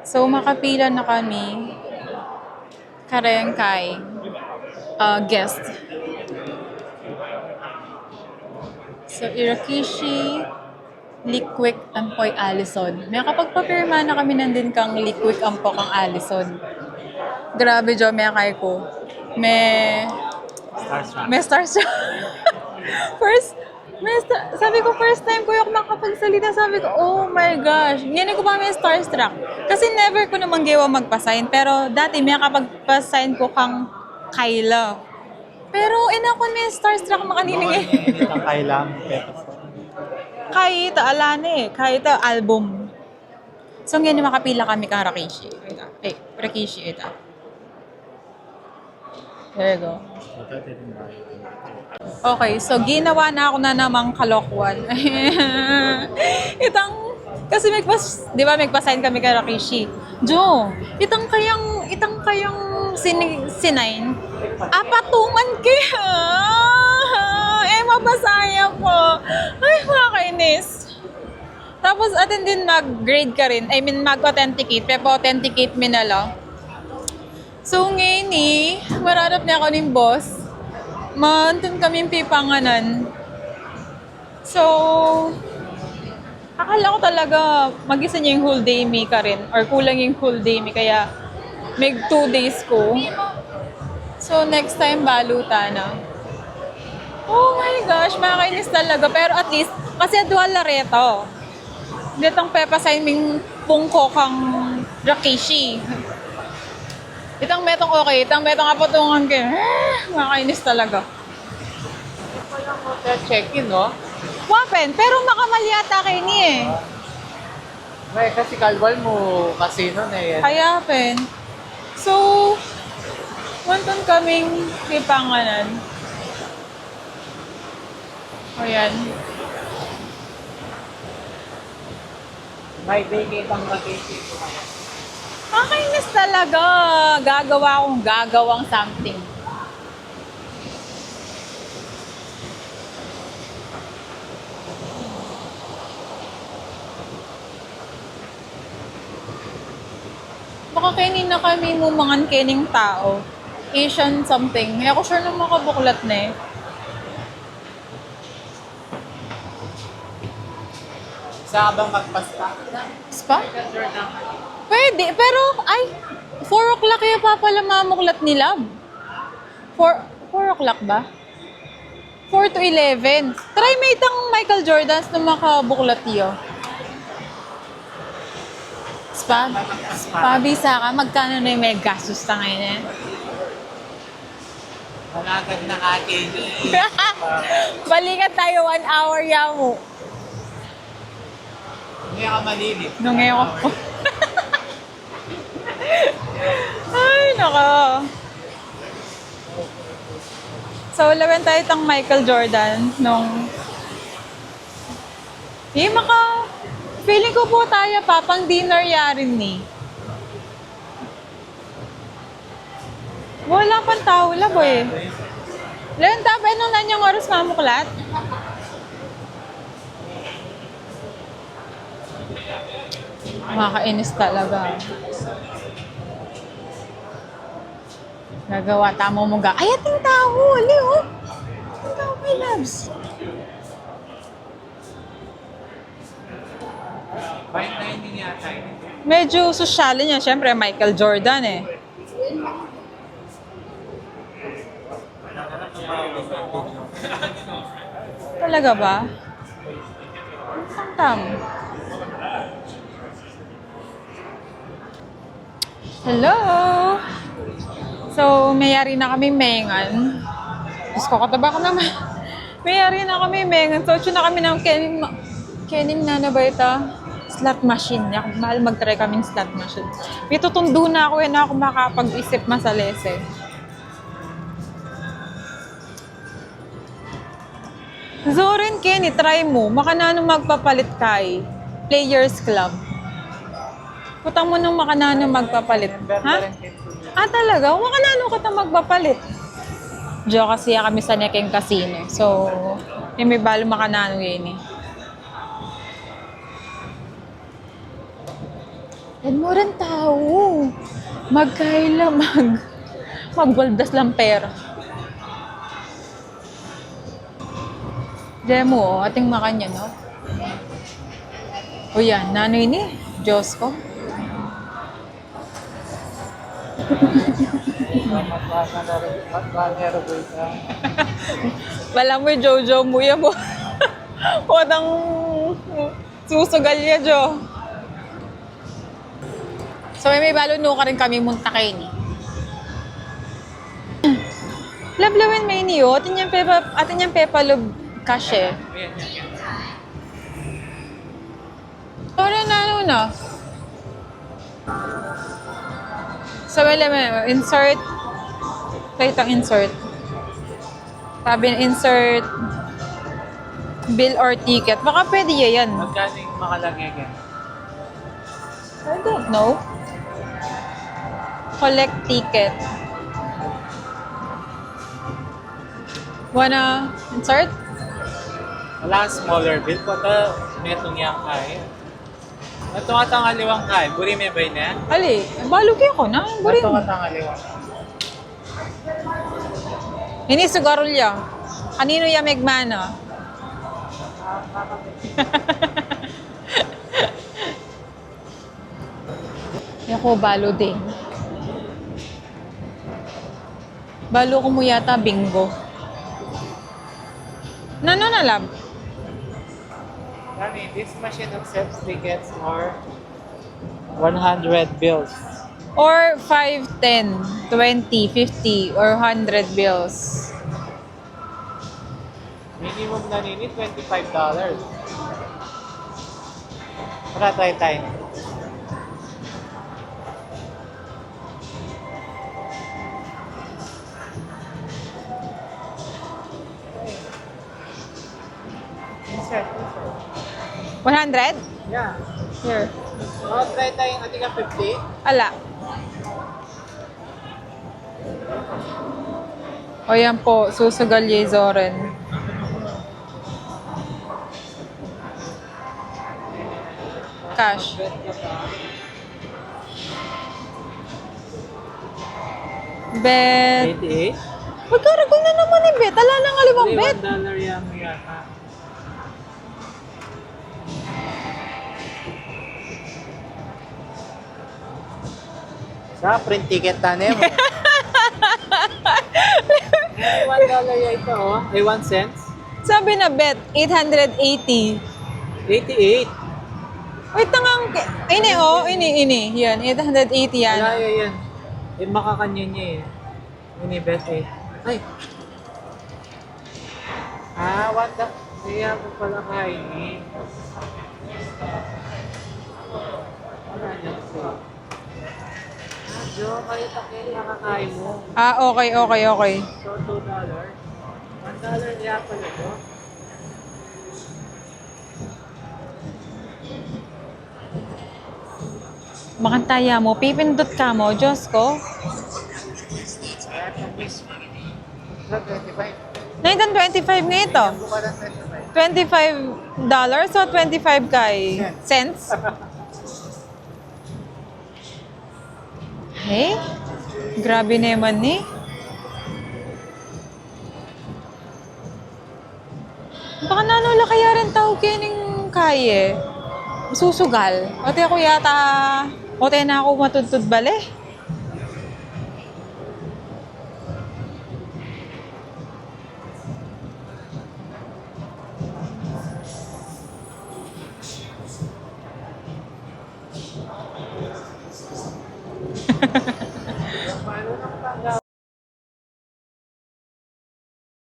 So, makapila na kami. Karengkay. Guest. So, Irakishi, Liquid, Ampoy, Allison. May kapagpapirma na kami nandun kang Liquid, Ampo, kang Allison. Grabe, Jo, may kay ko. May stars siya. Sabi ko, first time ko yung makapagsalita. Sabi ko, oh my gosh. Ngayon ko pa may starstruck. Kasi never ko naman gawa magpasign. Pero dati may kapagpasign ko kang Kyla. Pero ako may starstruck makaninig eh. Ang kailang Kahit alane, kahit album. So ngayon makapila kami kang Rakishi. Rakishi ito. There you go. Okay, so ginawa na ako na namang kalokwan. Kasi di ba magpa-sign kami kay Rakishi. Jo, itang kayang sinain. Patungan kaya. Mabasaya po. Ay, makakainis. Tapos atin din mag-grade ka rin. I mean, mag-authenticate. Pepa-authenticate mo na lang. So, ngayon mararap na ako ng boss. Mantun kaming pipanganan. So, akala ko talaga mag-isa niya yung whole day me ka rin. Or kulang yung whole day me. Kaya, may 2 days ko. So, next time, baluta na. Oh my gosh, makakainis talaga. Pero at least, kasi dual lareto. Ditang pepa sa iming pungko kang Rakishi. Itang metong okay, itang metong kapatungan kayo. Makakainis talaga. Walang hotel check-in, no? Wapen, pero makamali ata kayo ni eh. May kasi kalwal mo casino na yan. Kaya pen. So, wanton kaming pipanganan. Ayan. May vacate ang vacation ko. Nakakainis talaga. Gagawang something. Baka kainin na kami mumangan kining tao. Asian something. Ako sure na makabuklat na eh. Sa bang magpasta? Spa? Pwede, pero 4 o'clock kaya pa pala mamuklat ni Lab. 4 o'clock ba? 4 to 11. Try may itang Michael Jordans na makabuklat niyo. Spa? Pabisa ka, magkano na yung may gastos na ngayon eh? Malagad na akin. Balikan tayo 1 hour yamo. Hindi ka malilit. Nung ngayon ko. Ay, naka. So, lawan tayo itang Michael Jordan nung... Feeling ko po tayo pa, pang dinner yarin ni. Wala pang tao, labo eh. Lawan tayo, nung nanyang oras mamuklat? Makakainis talaga. Nagawa, tamo mo ga. Ay, ating tao! Ali, oh! Ating tao, my loves. Fine dining yata. Medyo sosyal niya. Siyempre, Michael Jordan eh. Talaga ba? Ang tam. Hello! So, mayari na kami mengan. Diyos ko, kataba ko naman. Mayari na kami mengan. So, na kami ng kening na ba ito? Slot machine. Mahal mag-try kaming slot machine. May tutundo na ako na ako makapag-isip masales eh. Zorin, Kenny, try mo. Makanano magpapalit kay Players Club. Putang mo nung makanano magpapalit. Ha? Talaga? Makanano ka magpapalit? Diyo kasi kami sa Nekeng Casino. So, may balo makanano yun eh. Yan mo rin tao. Magkaila, magwaldas lang pera. Demo, ating makanya, no? O yan, nanoy ni. Diyos ko. Magbanero ko ito. Wala mo, Jojo, muya mo. Wadang susugal niya, Jo. So, may baluno ka rin kami muntakay ni. Lablawin may niyo. Atin yung pepa lub kashe. Wala na, ano na. So, wala mo, insert. Wait, ang insert. Sabi na insert bill or ticket. Baka pwede yan. Magkano yung makalagay ka? I don't know. Collect ticket. Wanna insert? Wala smaller bill ko. Ito, metong yang kaya. Ito nga tangaliwang kaya. Buri may bay na? Ali, balugi ako na. Burin. Ito nga tangaliwang. Ini sugarulya. Kanino ya megmana? Ako, balo din. Balo ko mo yata bingo. Nano na lab? Rani, this machine accepts tickets or 100 bills. Or 5, 10, 20, 50, or 100 bills. Minimum na nini, $25. Para tayo. Insert. 100? Yeah. Here. Oh, try tayo yung ating 50. Ala. O yan po, susugal ye Zoren. Cash. Bet. 88? Magkaragol na naman eh, bet. Ala lang alimang bet. $1 yan mo yata. Sa print ticket tanim. $1 yan ito oh. Ay 1 cents. Sabi na bet, 880. 88. Wait, tangang... Ini, oh. Ini. Yan, 880 yan. Wala yan. Eh, makakanya niya eh. Ini bet eh. Ay! Ah, what the... Kaya ko pala kainin. Wala niya kasi. Ah, Jo, kayo takin makakain mo. Ah, okay. So, $2. $1 niya pala ito. Makantaya mo, pipindot ka mo, Diyos ko. Kaya ito, miss. 25. 1925 nga ito. Buka ng 25. $25 o 25 kay cents? Hey, grabe naman ni. Baka nanula kaya rin tao kining kaye. Susugal. Ote ako yata, ote na ako matudtud bale.